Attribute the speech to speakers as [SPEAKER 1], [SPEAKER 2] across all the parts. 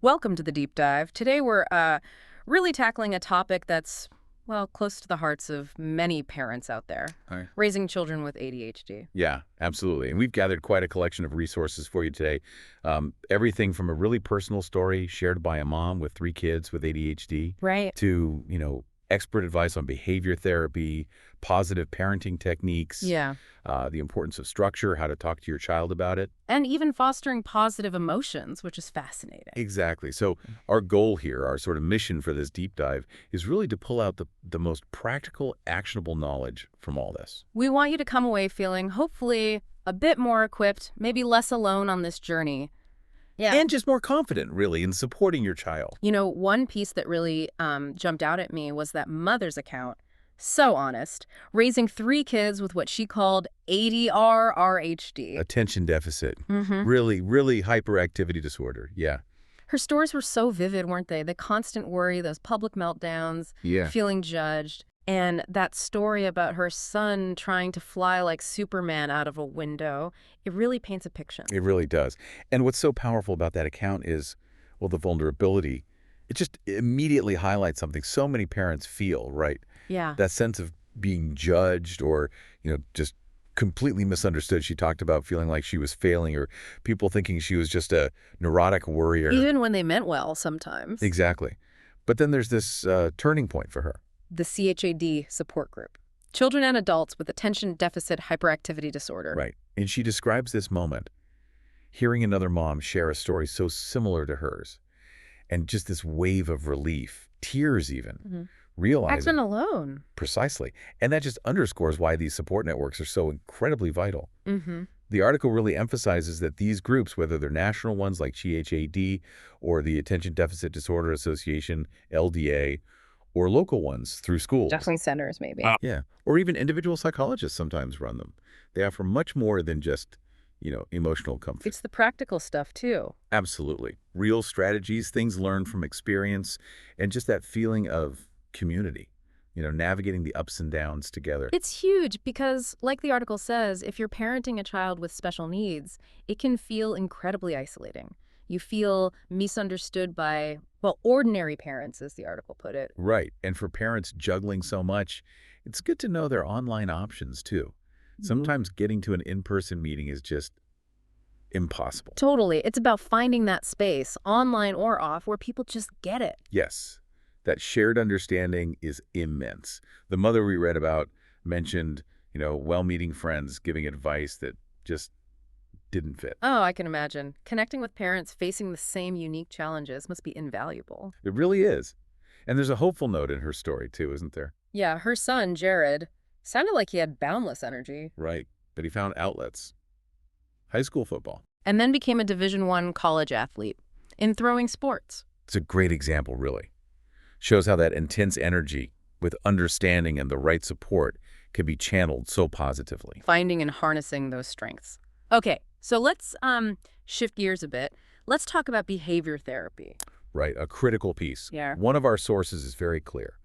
[SPEAKER 1] Welcome to the deep dive. Today we're really tackling a topic that's, well, close to the hearts of many parents out there,
[SPEAKER 2] All right.
[SPEAKER 1] raising children with ADHD.
[SPEAKER 2] Yeah, absolutely. And we've gathered quite a collection of resources for you today. Everything from a really personal story shared by a mom with 3 kids with ADHD
[SPEAKER 1] Right.
[SPEAKER 2] to, expert advice on behavior therapy, positive parenting techniques,
[SPEAKER 1] Yeah.
[SPEAKER 2] the importance of structure, how to talk to your child about it.
[SPEAKER 1] And even fostering positive emotions, which is fascinating.
[SPEAKER 2] Exactly. So our goal here, our sort of mission for this deep dive, is really to pull out the most practical, actionable knowledge from all this.
[SPEAKER 1] We want you to come away feeling, hopefully, a bit more equipped, maybe less alone on this journey. Yeah.
[SPEAKER 2] And just more confident, really, in supporting your child.
[SPEAKER 1] You know, one piece that really jumped out at me was that mother's account. So honest, raising 3 kids with what she called ADR-RHD.
[SPEAKER 2] Attention deficit.
[SPEAKER 1] Mm-hmm.
[SPEAKER 2] Really, really hyperactivity disorder. Yeah.
[SPEAKER 1] Her stories were so vivid, weren't they? The constant worry, those public meltdowns,
[SPEAKER 2] Yeah.
[SPEAKER 1] feeling judged. And that story about her son trying to fly like Superman out of a window, it really paints a picture.
[SPEAKER 2] It really does. And what's so powerful about that account is, well, the vulnerability. It just immediately highlights something so many parents feel, right?
[SPEAKER 1] Yeah.
[SPEAKER 2] That sense of being judged or, just completely misunderstood. She talked about feeling like she was failing or people thinking she was just a neurotic worrier.
[SPEAKER 1] Even when they meant well sometimes.
[SPEAKER 2] Exactly. But then there's this turning point for her.
[SPEAKER 1] The CHAD support group. Children and adults with attention deficit hyperactivity disorder.
[SPEAKER 2] Right. And she describes this moment, hearing another mom share a story so similar to hers, and just this wave of relief, tears even,
[SPEAKER 1] Mm-hmm.
[SPEAKER 2] realizing.
[SPEAKER 1] Acting alone.
[SPEAKER 2] Precisely. And that just underscores why these support networks are so incredibly vital.
[SPEAKER 1] Mm-hmm.
[SPEAKER 2] The article really emphasizes that these groups, whether they're national ones like CHAD or the Attention Deficit Disorder Association, LDA, or local ones through schools.
[SPEAKER 1] Definitely centers, maybe.
[SPEAKER 2] Yeah. Or even individual psychologists sometimes run them. They offer much more than just, emotional comfort.
[SPEAKER 1] It's the practical stuff, too.
[SPEAKER 2] Absolutely. Real strategies, things learned from experience, and just that feeling of community, navigating the ups and downs together.
[SPEAKER 1] It's huge because, like the article says, if you're parenting a child with special needs, it can feel incredibly isolating. You feel misunderstood by, well, ordinary parents, as the article put it.
[SPEAKER 2] Right. And for parents juggling so much, it's good to know their online options, too. Sometimes getting to an in-person meeting is just impossible.
[SPEAKER 1] Totally. It's about finding that space, online or off, where people just get it.
[SPEAKER 2] Yes. That shared understanding is immense. The mother we read about mentioned, well-meaning friends giving advice that just didn't fit.
[SPEAKER 1] Oh, I can imagine. Connecting with parents facing the same unique challenges must be invaluable.
[SPEAKER 2] It really is. And there's a hopeful note in her story, too, isn't there?
[SPEAKER 1] Yeah, her son, Jared, sounded like he had boundless energy.
[SPEAKER 2] Right. But he found outlets. High school football.
[SPEAKER 1] And then became a Division I college athlete in throwing sports.
[SPEAKER 2] It's a great example, really. Shows how that intense energy with understanding and the right support can be channeled so positively.
[SPEAKER 1] Finding and harnessing those strengths. Okay, so let's shift gears a bit. Let's talk about behavior therapy.
[SPEAKER 2] Right, a critical piece.
[SPEAKER 1] Yeah.
[SPEAKER 2] One of our sources is very clear.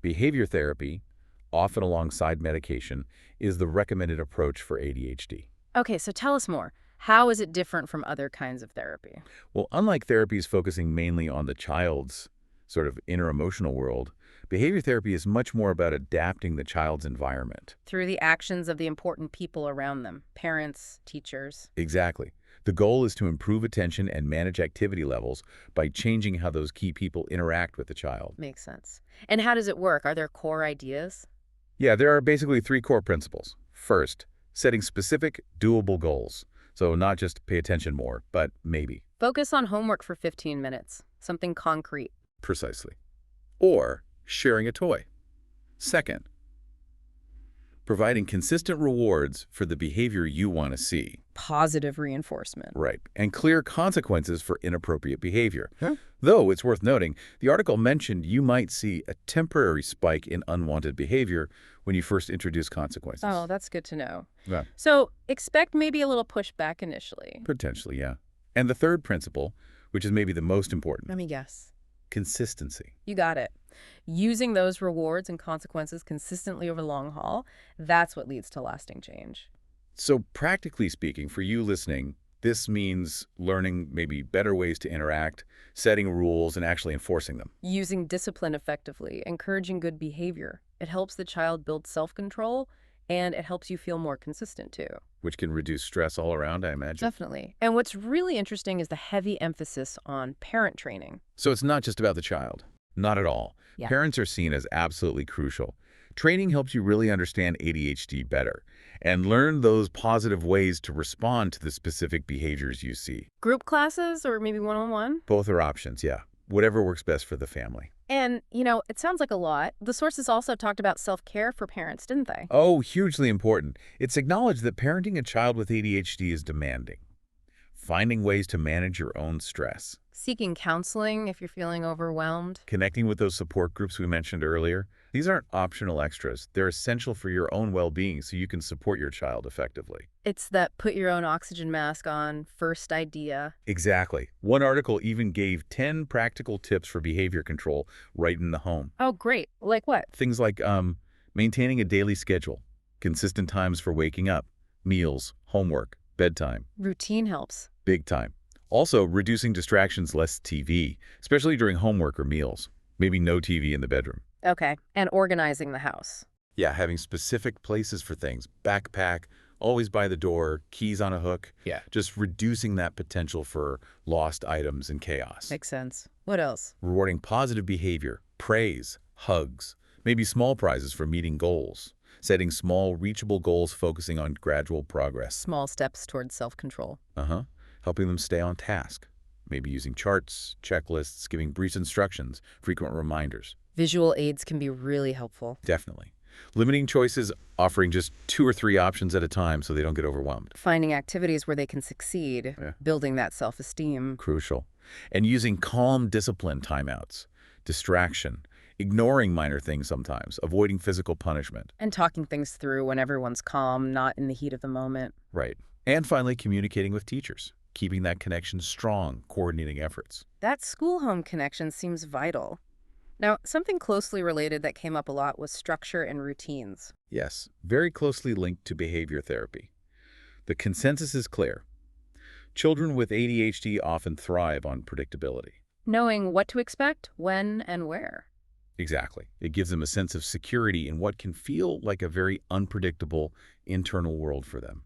[SPEAKER 2] Behavior therapy, often alongside medication, is the recommended approach for ADHD.
[SPEAKER 1] Okay, so tell us more. How is it different from other kinds of therapy?
[SPEAKER 2] Well, unlike therapies focusing mainly on the child's sort of inner emotional world, behavior therapy is much more about adapting the child's environment.
[SPEAKER 1] Through the actions of the important people around them, parents, teachers.
[SPEAKER 2] Exactly. The goal is to improve attention and manage activity levels by changing how those key people interact with the child.
[SPEAKER 1] Makes sense. And how does it work? Are there core ideas?
[SPEAKER 2] Yeah, there are basically 3 core principles. First, setting specific, doable goals. So not just pay attention more, but maybe.
[SPEAKER 1] Focus on homework for 15 minutes, something concrete.
[SPEAKER 2] Precisely. Or sharing a toy. Second, providing consistent rewards for the behavior you want to see.
[SPEAKER 1] Positive reinforcement.
[SPEAKER 2] Right. And clear consequences for inappropriate behavior.
[SPEAKER 1] Huh?
[SPEAKER 2] Though it's worth noting, the article mentioned you might see a temporary spike in unwanted behavior when you first introduce consequences.
[SPEAKER 1] Oh, that's good to know.
[SPEAKER 2] Yeah.
[SPEAKER 1] So expect maybe a little pushback initially.
[SPEAKER 2] Potentially, yeah. And the third principle, which is maybe the most important,
[SPEAKER 1] Let me guess.
[SPEAKER 2] consistency.
[SPEAKER 1] You got it. Using those rewards and consequences consistently over the long haul, that's what leads to lasting change.
[SPEAKER 2] So practically speaking, for you listening, This means learning maybe better ways to interact, setting rules, and actually enforcing them,
[SPEAKER 1] Using discipline effectively, encouraging good behavior. It helps the child build self-control, and it helps you feel more consistent too.
[SPEAKER 2] which can reduce stress all around, I imagine.
[SPEAKER 1] Definitely. And what's really interesting is the heavy emphasis on parent training.
[SPEAKER 2] So it's not just about the child. Not at all.
[SPEAKER 1] Yeah.
[SPEAKER 2] Parents are seen as absolutely crucial. Training helps you really understand ADHD better and learn those positive ways to respond to the specific behaviors you see.
[SPEAKER 1] Group classes or maybe one-on-one?
[SPEAKER 2] Both are options, yeah. Whatever works best for the family.
[SPEAKER 1] And, it sounds like a lot. The sources also talked about self-care for parents, didn't they?
[SPEAKER 2] Oh, hugely important. It's acknowledged that parenting a child with ADHD is demanding. Finding ways to manage your own stress.
[SPEAKER 1] Seeking counseling if you're feeling overwhelmed.
[SPEAKER 2] Connecting with those support groups we mentioned earlier. These aren't optional extras. They're essential for your own well-being so you can support your child effectively.
[SPEAKER 1] It's that put your own oxygen mask on first idea.
[SPEAKER 2] Exactly. One article even gave 10 practical tips for behavior control right in the home.
[SPEAKER 1] Oh, great. Like what?
[SPEAKER 2] Things like maintaining a daily schedule, consistent times for waking up, meals, homework, bedtime,
[SPEAKER 1] Routine helps.
[SPEAKER 2] big time. Also, reducing distractions, less TV, especially during homework or meals. Maybe no TV in the bedroom.
[SPEAKER 1] Okay. And organizing the house.
[SPEAKER 2] Yeah, having specific places for things. Backpack, always by the door, keys on a hook.
[SPEAKER 1] Yeah.
[SPEAKER 2] Just reducing that potential for lost items and chaos.
[SPEAKER 1] Makes sense. What else?
[SPEAKER 2] Rewarding positive behavior, praise, hugs, maybe small prizes for meeting goals. Setting small, reachable goals focusing on gradual progress.
[SPEAKER 1] Small steps towards self-control.
[SPEAKER 2] Helping them stay on task. Maybe using charts, checklists, giving brief instructions, frequent reminders.
[SPEAKER 1] Visual aids can be really helpful.
[SPEAKER 2] Definitely. Limiting choices, offering just 2 or 3 options at a time so they don't get overwhelmed.
[SPEAKER 1] Finding activities where they can succeed.
[SPEAKER 2] Yeah.
[SPEAKER 1] Building that self-esteem.
[SPEAKER 2] Crucial. And using calm discipline timeouts. Distraction. Ignoring minor things sometimes. Avoiding physical punishment.
[SPEAKER 1] And talking things through when everyone's calm, not in the heat of the moment.
[SPEAKER 2] Right. And finally, communicating with teachers. Keeping that connection strong, coordinating efforts.
[SPEAKER 1] That school-home connection seems vital. Now, something closely related that came up a lot was structure and routines.
[SPEAKER 2] Yes, very closely linked to behavior therapy. The consensus is clear. Children with ADHD often thrive on predictability.
[SPEAKER 1] Knowing what to expect, when, and where.
[SPEAKER 2] Exactly. It gives them a sense of security in what can feel like a very unpredictable internal world for them.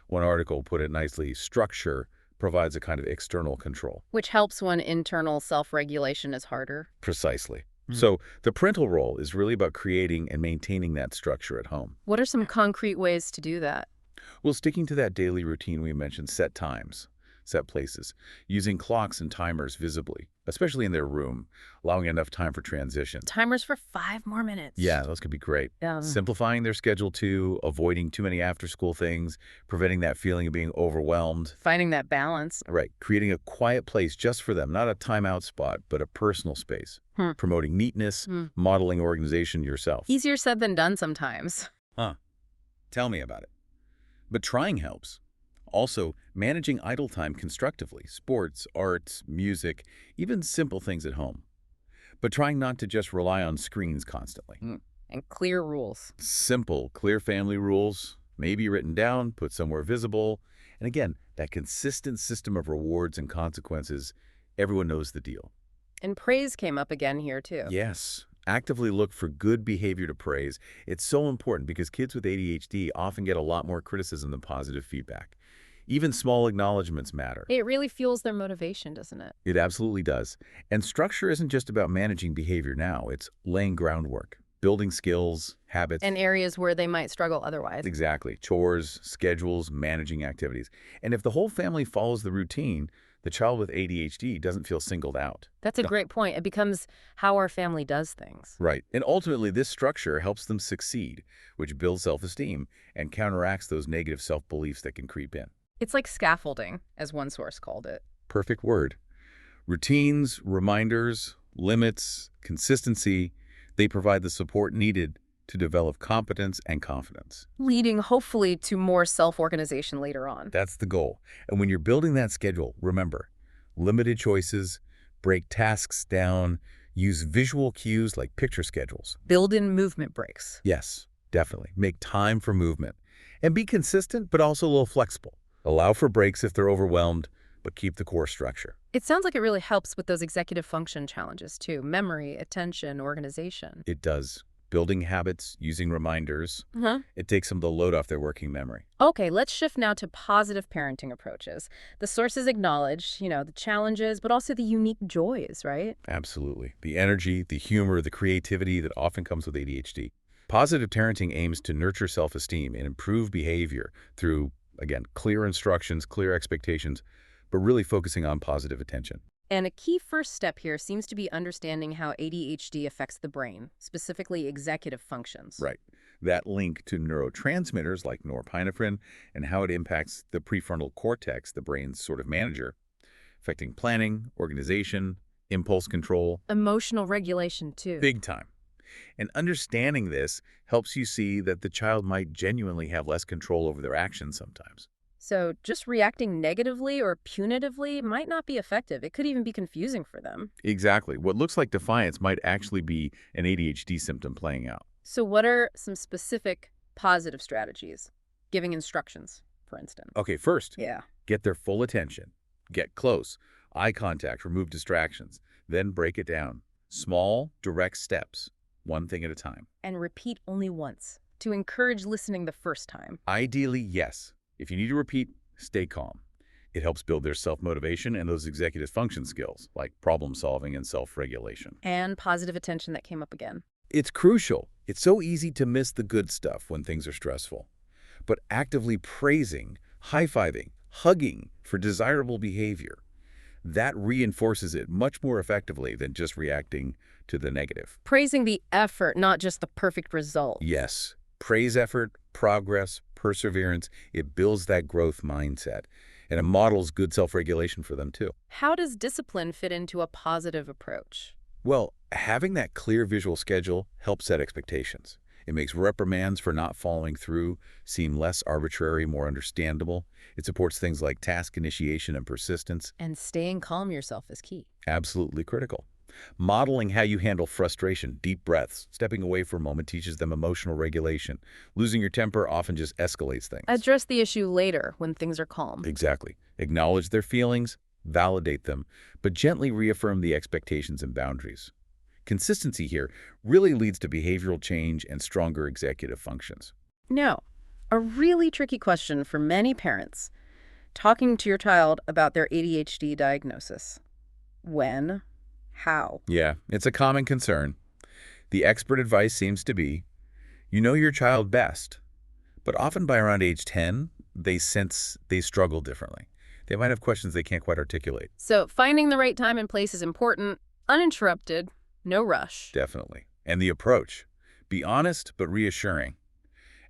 [SPEAKER 2] One article put it nicely, structure provides a kind of external control.
[SPEAKER 1] Which helps when internal self-regulation is harder.
[SPEAKER 2] Precisely. So the parental role is really about creating and maintaining that structure at home.
[SPEAKER 1] What are some concrete ways to do that?
[SPEAKER 2] Well, sticking to that daily routine we mentioned, set times, set places, using clocks and timers visibly, especially in their room, allowing enough time for transition.
[SPEAKER 1] Timers for 5 more minutes.
[SPEAKER 2] Yeah, those could be great.
[SPEAKER 1] Yeah.
[SPEAKER 2] Simplifying their schedule too, avoiding too many after-school things, preventing that feeling of being overwhelmed.
[SPEAKER 1] Finding that balance.
[SPEAKER 2] Right, creating a quiet place just for them, not a timeout spot, but a personal space. Promoting neatness, modeling organization yourself.
[SPEAKER 1] Easier said than done sometimes.
[SPEAKER 2] Tell me about it. But trying helps. Also, managing idle time constructively, sports, arts, music, even simple things at home. But trying not to just rely on screens constantly.
[SPEAKER 1] And clear rules.
[SPEAKER 2] Simple, clear family rules, maybe written down, put somewhere visible. And again, that consistent system of rewards and consequences, everyone knows the deal.
[SPEAKER 1] And praise came up again here too.
[SPEAKER 2] Yes. Actively look for good behavior to praise. It's so important because kids with ADHD often get a lot more criticism than positive feedback. Even small acknowledgments matter.
[SPEAKER 1] It really fuels their motivation, doesn't it?
[SPEAKER 2] It absolutely does. And structure isn't just about managing behavior now. It's laying groundwork, building skills, habits.
[SPEAKER 1] And areas where they might struggle otherwise.
[SPEAKER 2] Exactly. Chores, schedules, managing activities. And if the whole family follows the routine, the child with ADHD doesn't feel singled out.
[SPEAKER 1] That's a great point. It becomes how our family does things.
[SPEAKER 2] Right. And ultimately, this structure helps them succeed, which builds self-esteem and counteracts those negative self-beliefs that can creep in.
[SPEAKER 1] It's like scaffolding, as one source called it.
[SPEAKER 2] Perfect word. Routines, reminders, limits, consistency, they provide the support needed to develop competence and confidence.
[SPEAKER 1] Leading, hopefully, to more self-organization later on.
[SPEAKER 2] That's the goal. And when you're building that schedule, remember, limited choices, break tasks down, use visual cues like picture schedules.
[SPEAKER 1] Build in movement breaks.
[SPEAKER 2] Yes, definitely. Make time for movement. And be consistent, but also a little flexible. Allow for breaks if they're overwhelmed, but keep the core structure.
[SPEAKER 1] It sounds like it really helps with those executive function challenges too, memory, attention, organization.
[SPEAKER 2] It does. Building habits, using reminders,
[SPEAKER 1] Huh?
[SPEAKER 2] it takes some of the load off their working memory.
[SPEAKER 1] Okay, let's shift now to positive parenting approaches. The sources acknowledge, the challenges, but also the unique joys, right?
[SPEAKER 2] Absolutely. The energy, the humor, the creativity that often comes with ADHD. Positive parenting aims to nurture self-esteem and improve behavior through, again, clear instructions, clear expectations, but really focusing on positive attention.
[SPEAKER 1] And a key first step here seems to be understanding how ADHD affects the brain, specifically executive functions.
[SPEAKER 2] Right. That link to neurotransmitters like norepinephrine and how it impacts the prefrontal cortex, the brain's sort of manager, affecting planning, organization, impulse control,
[SPEAKER 1] Emotional regulation, too.
[SPEAKER 2] big time. And understanding this helps you see that the child might genuinely have less control over their actions sometimes.
[SPEAKER 1] So just reacting negatively or punitively might not be effective. It could even be confusing for them.
[SPEAKER 2] Exactly. What looks like defiance might actually be an ADHD symptom playing out.
[SPEAKER 1] So what are some specific positive strategies? Giving instructions, for instance.
[SPEAKER 2] Okay, first,
[SPEAKER 1] Yeah.
[SPEAKER 2] get their full attention. Get close. Eye contact, remove distractions. Then break it down. Small, direct steps, one thing at a time.
[SPEAKER 1] And repeat only once to encourage listening the first time.
[SPEAKER 2] Ideally, yes. If you need to repeat, stay calm. It helps build their self-motivation and those executive function skills, like problem-solving and self-regulation.
[SPEAKER 1] And positive attention that came up again.
[SPEAKER 2] It's crucial. It's so easy to miss the good stuff when things are stressful. But actively praising, high-fiving, hugging for desirable behavior, that reinforces it much more effectively than just reacting to the negative.
[SPEAKER 1] Praising the effort, not just the perfect result.
[SPEAKER 2] Yes, praise effort, progress, perseverance. It builds that growth mindset, and it models good self-regulation for them too.
[SPEAKER 1] How does discipline fit into a positive approach?
[SPEAKER 2] Well, having that clear visual schedule helps set expectations. It makes reprimands for not following through seem less arbitrary, more understandable. It supports things like task initiation and persistence.
[SPEAKER 1] And staying calm yourself is key.
[SPEAKER 2] Absolutely critical. Modeling how you handle frustration, deep breaths, stepping away for a moment teaches them emotional regulation. Losing your temper often just escalates things.
[SPEAKER 1] Address the issue later when things are calm.
[SPEAKER 2] Exactly. Acknowledge their feelings, validate them, but gently reaffirm the expectations and boundaries. Consistency here really leads to behavioral change and stronger executive functions.
[SPEAKER 1] Now, a really tricky question for many parents. Talking to your child about their ADHD diagnosis. When? How?
[SPEAKER 2] Yeah, it's a common concern. The expert advice seems to be, you know your child best, but often by around age 10, they sense they struggle differently. They might have questions they can't quite articulate.
[SPEAKER 1] So finding the right time and place is important, uninterrupted, no rush.
[SPEAKER 2] Definitely. And the approach. Be honest but reassuring.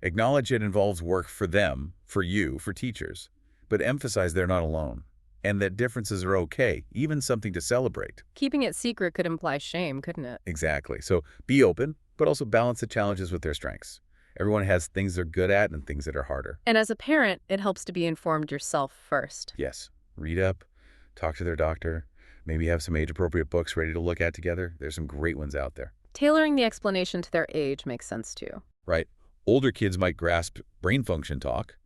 [SPEAKER 2] Acknowledge it involves work for them, for you, for teachers, but emphasize they're not alone, and that differences are okay, even something to celebrate.
[SPEAKER 1] Keeping it secret could imply shame, couldn't it?
[SPEAKER 2] Exactly. So be open, but also balance the challenges with their strengths. Everyone has things they're good at and things that are harder.
[SPEAKER 1] And as a parent, it helps to be informed yourself first.
[SPEAKER 2] Yes. Read up, talk to their doctor, maybe have some age-appropriate books ready to look at together. There's some great ones out there.
[SPEAKER 1] Tailoring the explanation to their age makes sense too.
[SPEAKER 2] Right? Older kids might grasp brain function talk.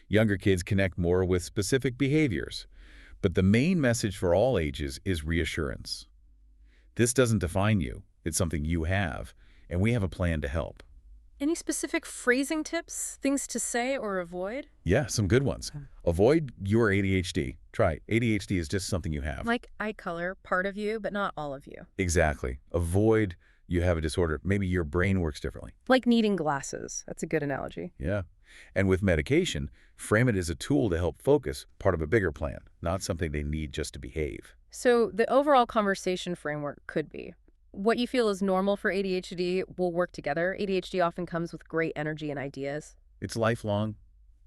[SPEAKER 2] Younger kids connect more with specific behaviors. But the main message for all ages is reassurance. This doesn't define you. It's something you have, and we have a plan to help.
[SPEAKER 1] Any specific phrasing tips, things to say or avoid?
[SPEAKER 2] Yeah, some good ones. Avoid your ADHD. Try ADHD is just something you have.
[SPEAKER 1] Like eye color, part of you, but not all of you.
[SPEAKER 2] Exactly. Avoid you have a disorder. Maybe your brain works differently.
[SPEAKER 1] Like needing glasses. That's a good analogy.
[SPEAKER 2] Yeah. And with medication, frame it as a tool to help focus, part of a bigger plan, not something they need just to behave.
[SPEAKER 1] So the overall conversation framework could be, what you feel is normal for ADHD will work together. ADHD often comes with great energy and ideas.
[SPEAKER 2] It's lifelong,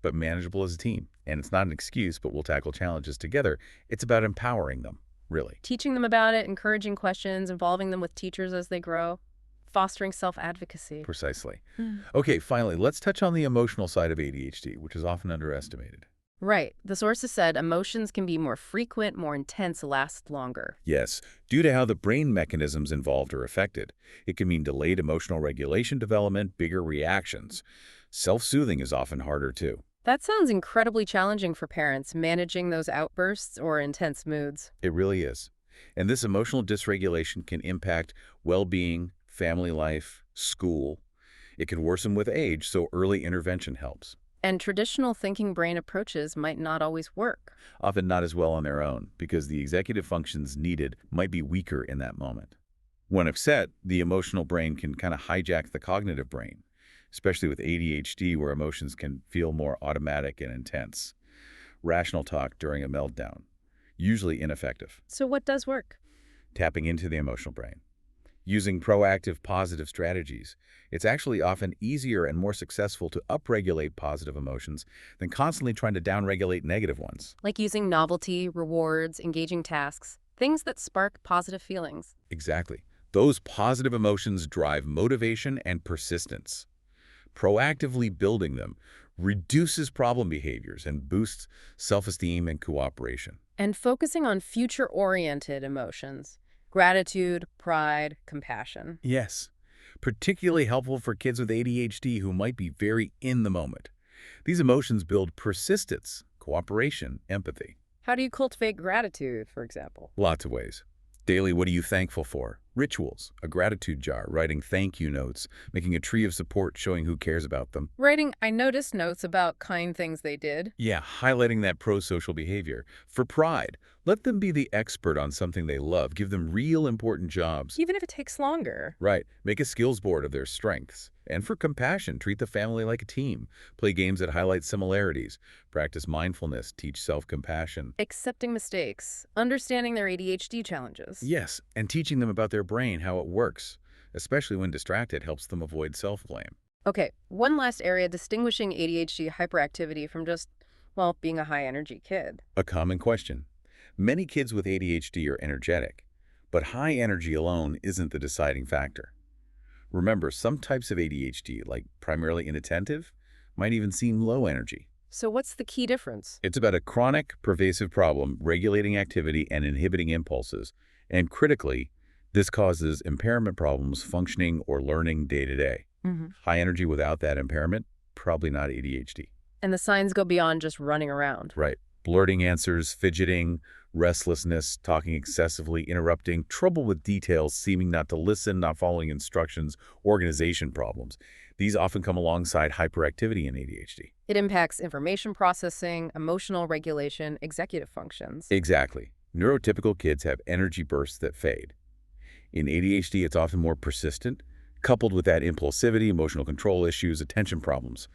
[SPEAKER 2] but manageable as a team. And it's not an excuse, but we'll tackle challenges together. It's about empowering them, really.
[SPEAKER 1] Teaching them about it, encouraging questions, involving them with teachers as they grow, fostering self-advocacy.
[SPEAKER 2] Precisely. Okay, finally, let's touch on the emotional side of ADHD, which is often underestimated.
[SPEAKER 1] Right. The sources said emotions can be more frequent, more intense, last longer.
[SPEAKER 2] Yes, due to how the brain mechanisms involved are affected. It can mean delayed emotional regulation development, bigger reactions. Self-soothing is often harder too.
[SPEAKER 1] That sounds incredibly challenging for parents, managing those outbursts or intense moods.
[SPEAKER 2] It really is. And this emotional dysregulation can impact well-being, family life, school. It can worsen with age, so early intervention helps.
[SPEAKER 1] And traditional thinking brain approaches might not always work.
[SPEAKER 2] Often not as well on their own, because the executive functions needed might be weaker in that moment. When upset, the emotional brain can kind of hijack the cognitive brain, especially with ADHD where emotions can feel more automatic and intense. Rational talk during a meltdown, usually ineffective.
[SPEAKER 1] So what does work?
[SPEAKER 2] Tapping into the emotional brain. Using proactive positive strategies, it's actually often easier and more successful to upregulate positive emotions than constantly trying to downregulate negative ones.
[SPEAKER 1] Like using novelty, rewards, engaging tasks, things that spark positive feelings.
[SPEAKER 2] Exactly. Those positive emotions drive motivation and persistence. Proactively building them reduces problem behaviors and boosts self-esteem and cooperation.
[SPEAKER 1] And focusing on future-oriented emotions. Gratitude, pride, compassion.
[SPEAKER 2] Yes, particularly helpful for kids with ADHD who might be very in the moment. These emotions build persistence, cooperation, empathy.
[SPEAKER 1] How do you cultivate gratitude, for example?
[SPEAKER 2] Lots of ways. Daily, what are you thankful for? Rituals, a gratitude jar, writing thank you notes, making a tree of support showing who cares about them.
[SPEAKER 1] Writing I noticed notes about kind things they did.
[SPEAKER 2] Yeah, highlighting that pro-social behavior. For pride, let them be the expert on something they love. Give them real important jobs.
[SPEAKER 1] Even if it takes longer.
[SPEAKER 2] Right. Make a skills board of their strengths. And for compassion, treat the family like a team. Play games that highlight similarities. Practice mindfulness. Teach self-compassion.
[SPEAKER 1] Accepting mistakes. Understanding their ADHD challenges.
[SPEAKER 2] Yes, and teaching them about their brain, how it works. Especially when distracted, helps them avoid self-blame.
[SPEAKER 1] Okay, one last area distinguishing ADHD hyperactivity from just, well, being a high-energy kid.
[SPEAKER 2] A common question. Many kids with ADHD are energetic, but high energy alone isn't the deciding factor. Remember, some types of ADHD, like primarily inattentive, might even seem low energy.
[SPEAKER 1] So what's the key difference?
[SPEAKER 2] It's about a chronic, pervasive problem regulating activity and inhibiting impulses. And critically, this causes impairment problems functioning or learning day to day. High energy without that impairment, probably not ADHD.
[SPEAKER 1] And the signs go beyond just running around.
[SPEAKER 2] Right. Blurting answers, fidgeting, restlessness, talking excessively, interrupting, trouble with details, seeming not to listen, not following instructions, organization problems. These often come alongside hyperactivity in ADHD.
[SPEAKER 1] It impacts information processing, emotional regulation, executive functions.
[SPEAKER 2] Exactly. Neurotypical kids have energy bursts that fade. In ADHD, it's often more persistent, coupled with that impulsivity, emotional control issues, attention problems.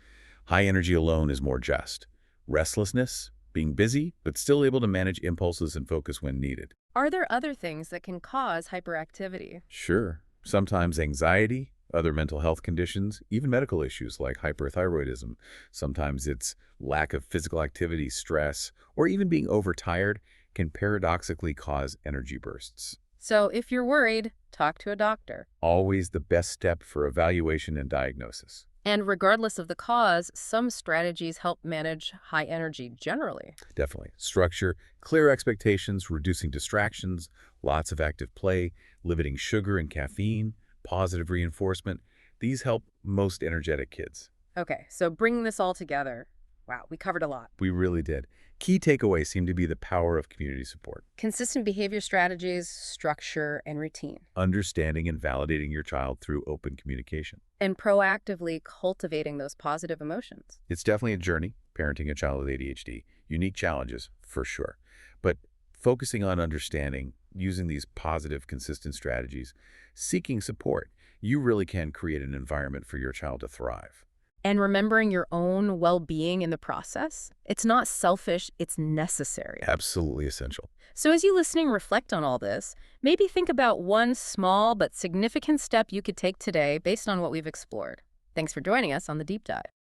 [SPEAKER 2] High energy alone is more just. Restlessness, being busy, but still able to manage impulses and focus when needed.
[SPEAKER 1] Are there other things that can cause hyperactivity?
[SPEAKER 2] Sure, sometimes anxiety, other mental health conditions, even medical issues like hyperthyroidism. Sometimes it's lack of physical activity, stress, or even being overtired can paradoxically cause energy bursts.
[SPEAKER 1] So if you're worried, talk to a doctor.
[SPEAKER 2] Always the best step for evaluation and diagnosis.
[SPEAKER 1] And regardless of the cause, some strategies help manage high energy generally.
[SPEAKER 2] Definitely. Structure, clear expectations, reducing distractions, lots of active play, limiting sugar and caffeine, positive reinforcement. These help most energetic kids.
[SPEAKER 1] Okay, so bringing this all together, wow, we covered a lot.
[SPEAKER 2] We really did. Key takeaways seem to be the power of community support.
[SPEAKER 1] Consistent behavior strategies, structure, and routine.
[SPEAKER 2] Understanding and validating your child through open communication.
[SPEAKER 1] And proactively cultivating those positive emotions.
[SPEAKER 2] It's definitely a journey, parenting a child with ADHD. Unique challenges, for sure. But focusing on understanding, using these positive, consistent strategies, seeking support, you really can create an environment for your child to thrive.
[SPEAKER 1] And remembering your own well-being in the process. It's not selfish, it's necessary.
[SPEAKER 2] Absolutely essential.
[SPEAKER 1] So as you listening reflect on all this, maybe think about one small but significant step you could take today based on what we've explored. Thanks for joining us on The Deep Dive.